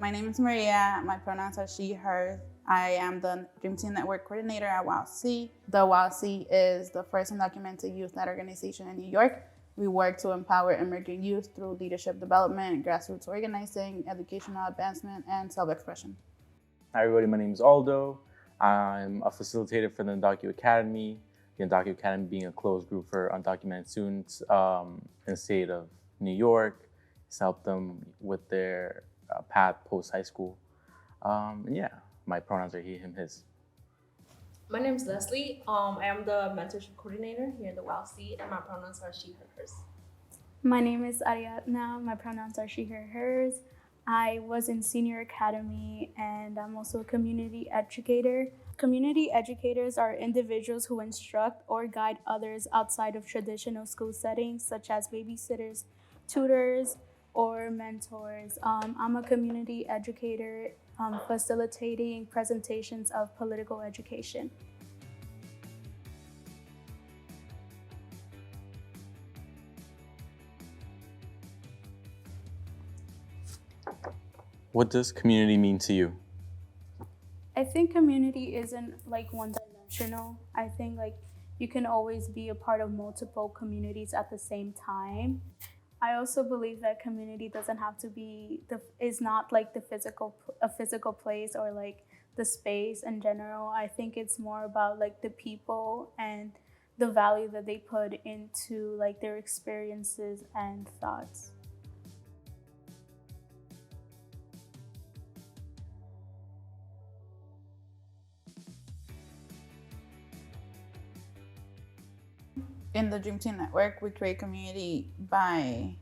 My name is Maria. My pronouns are she, her. I am the Dream Team Network Coordinator at YLC. The YLC is the first undocumented youth-led organization in New York. We work to empower immigrant youth through leadership development, grassroots organizing, educational advancement, and self-expression. Hi everybody, my name is Aldo. I'm a facilitator for the Undocumented Academy. The Undocumented Academy being a closed group for undocumented students in the state of New York. It's helped them with their path post-high school. And yeah, my pronouns are he, him, his. My name is Leslie. I am the mentorship coordinator here in the YLC, and my pronouns are she, her, hers. My name is Ariadna. My pronouns are she, her, hers. I was in senior academy and I'm also a community educator. Community educators are individuals who instruct or guide others outside of traditional school settings, such as babysitters, tutors, or mentors. I'm a community educator facilitating presentations of political education. What does community mean to you? I think community isn't like one-dimensional. I think like you can always be a part of multiple communities at the same time. I also believe that community doesn't have to be is not like a physical place or like the space in general. I think it's more about like the people and the value that they put into like their experiences and thoughts. In the Dream Team Network, we create community by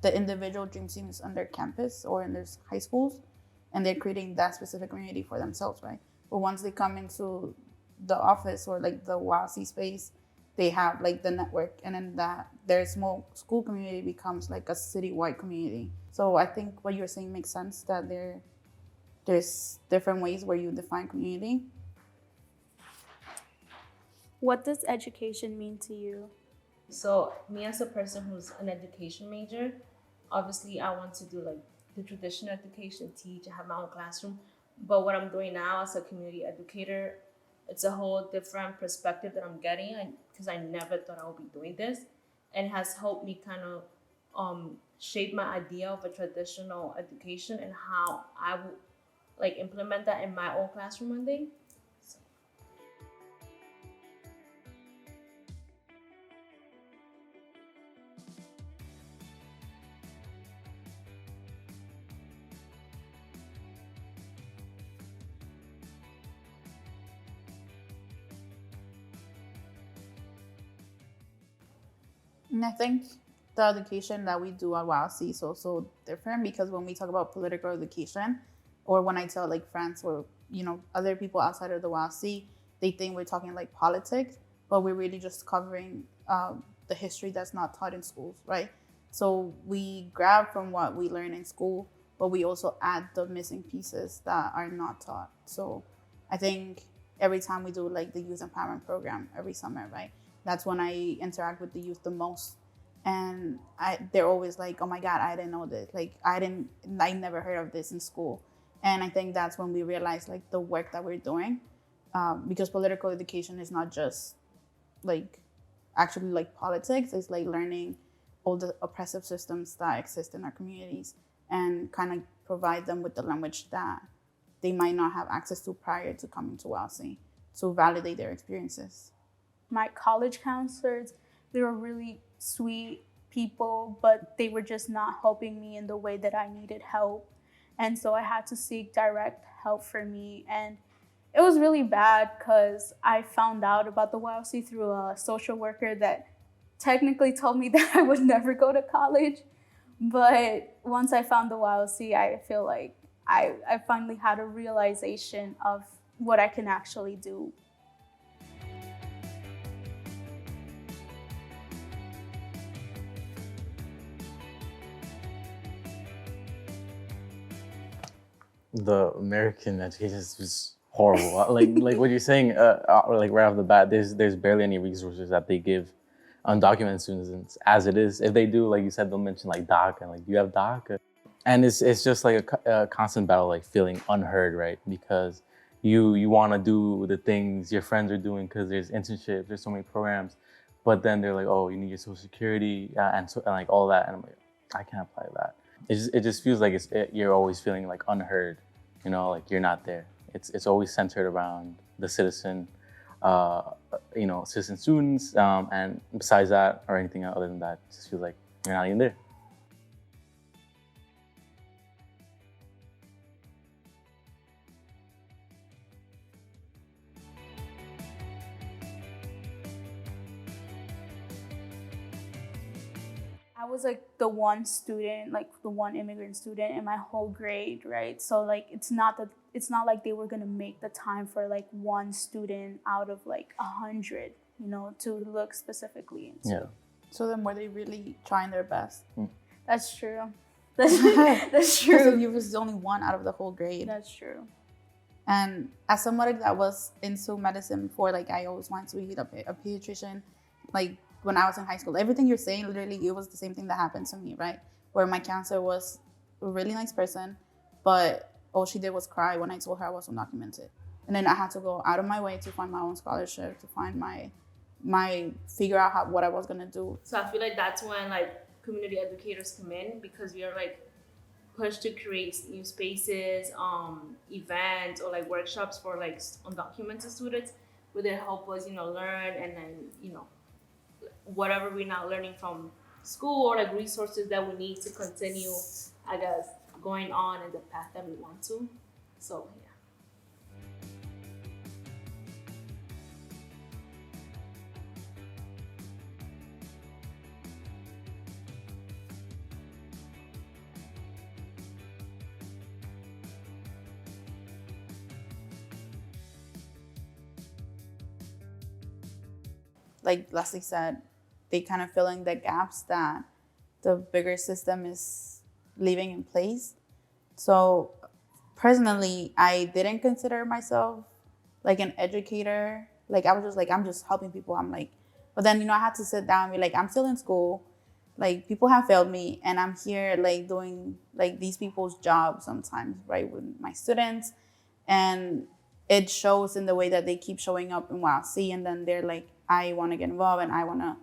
the individual Dream Teams on their campus or in their high schools, and they're creating that specific community for themselves, right? But once they come into the office or like the YLC space, they have like the network, and then that their small school community becomes like a citywide community. So I think what you're saying makes sense, that there's different ways where you define community. What does education mean to you? So me as a person who's an education major, obviously I want to do like the traditional education, teach, I have my own classroom. But what I'm doing now as a community educator, it's a whole different perspective that I'm getting, because I never thought I would be doing this, and it has helped me kind of shape my idea of a traditional education and how I would like implement that in my own classroom one day. And I think the education that we do at YLC is also different, because when we talk about political education, or when I tell like friends or other people outside of the YLC, they think we're talking like politics, but we're really just covering the history that's not taught in schools, right? So we grab from what we learn in school, but we also add the missing pieces that are not taught. So I think every time we do like the youth empowerment program every summer, right? That's when I interact with the youth the most. And they're always like, oh my God, I didn't know this. Like, I never heard of this in school. And I think that's when we realize like the work that we're doing, because political education is not just like actually like politics. It's like learning all the oppressive systems that exist in our communities and kind of provide them with the language that they might not have access to prior to coming to YLC, to validate their experiences. My college counselors, they were really sweet people, but they were just not helping me in the way that I needed help. And so I had to seek direct help for me. And it was really bad because I found out about the YLC through a social worker that technically told me that I would never go to college. But once I found the YLC, I feel like I finally had a realization of what I can actually do. The American education is just horrible. like what you're saying, like right off the bat, there's barely any resources that they give undocumented students as it is. If they do, like you said, they'll mention like DACA, and like, do you have DACA? And it's just like a constant battle, like feeling unheard, right? Because you want to do the things your friends are doing because there's internships, there's so many programs, but then they're like, oh, you need your social security and like all that, and I'm like, I can't apply that. It just feels like you're always feeling like unheard, you know, like you're not there. It's always centered around the citizen, citizen students, and besides that or anything other than that, it just feels like you're not even there. I was like the one student, like the one immigrant student in my whole grade, right? So like it's not like they were gonna make the time for like one student out of like 100, you know, to look specifically into. Yeah. So then were they really trying their best? That's true. That's true. Because you was only one out of the whole grade. That's true. And as somebody that was into medicine before, like I always wanted to be a pediatrician, like when I was in high school, everything you're saying, literally, it was the same thing that happened to me, right? Where my counselor was a really nice person, but all she did was cry when I told her I was undocumented. And then I had to go out of my way to find my own scholarship, to find figure out what I was gonna do. So I feel like that's when like community educators come in, because we are like pushed to create new spaces, events or like workshops for like undocumented students, where they help us, learn, and then, whatever we're not learning from school, or like resources that we need to continue, I guess, going on in the path that we want to. So yeah. Like Leslie said, they kind of fill in the gaps that the bigger system is leaving in place. So personally, I didn't consider myself like an educator. Like I was just like, I'm just helping people. I'm like, but then, I had to sit down and be like, I'm still in school. Like people have failed me, and I'm here like doing like these people's jobs sometimes, right, with my students. And it shows in the way that they keep showing up in YLC, and then they're like, I want to get involved and I want to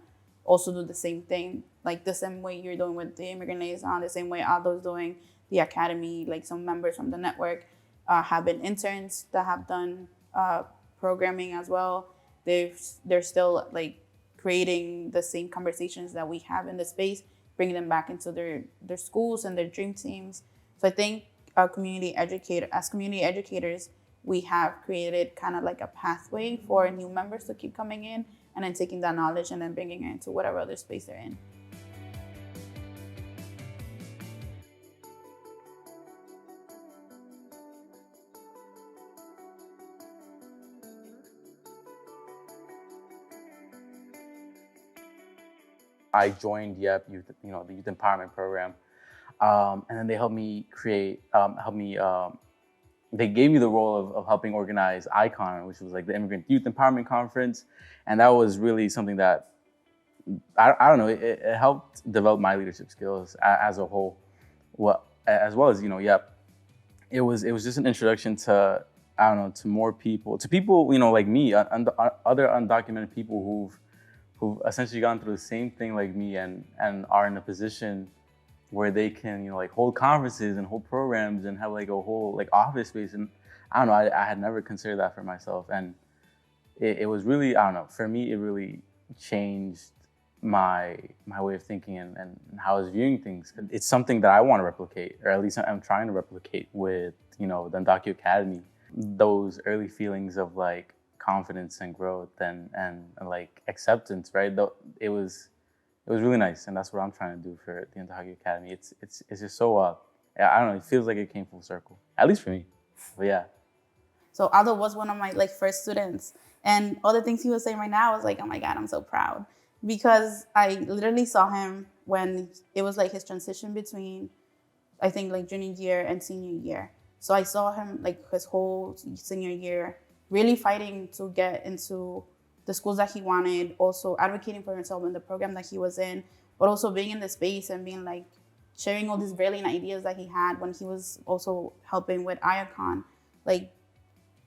also do the same thing, like the same way you're doing with the immigrant liaison, the same way Aldo's doing the academy. Like some members from the network have been interns that have done programming as well. They're still like creating the same conversations that we have in the space, bringing them back into their schools and their dream teams. So I think as community educators, we have created kind of like a pathway for new members to keep coming in, and then taking that knowledge and then bringing it into whatever other space they're in. I joined YEP, the Youth Empowerment Program, and then they helped me they gave me the role of helping organize ICON, which was like the Immigrant Youth Empowerment Conference. And that was really something that, I don't know, it helped develop my leadership skills as a whole. As well as, YEP. It was just an introduction to, to more people, like me, other undocumented people who've essentially gone through the same thing like me, and are in a position where they can, like hold conferences and hold programs and have like a whole like office space. And I don't know, I had never considered that for myself. And it was really, I don't know, for me, it really changed my way of thinking and how I was viewing things. It's something that I want to replicate, or at least I'm trying to replicate with, the Undocumented Academy. Those early feelings of like confidence and growth and like acceptance, right? It was really nice, and that's what I'm trying to do for the Undocumented Academy. It's just so I don't know. It feels like it came full circle, at least for me. But yeah. So Aldo was one of my like first students, and all the things he was saying right now, I was like, oh my God, I'm so proud, because I literally saw him when it was like his transition between, I think, like junior year and senior year. So I saw him like his whole senior year really fighting to get into the schools that he wanted, also advocating for himself in the program that he was in, but also being in the space and being like, sharing all these brilliant ideas that he had when he was also helping with IACON. Like,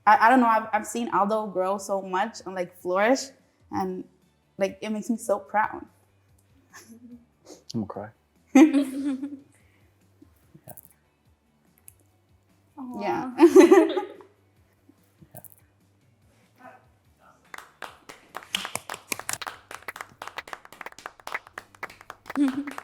I don't know, I've seen Aldo grow so much and like flourish, and like it makes me so proud. I'm gonna cry. Yeah. Yeah.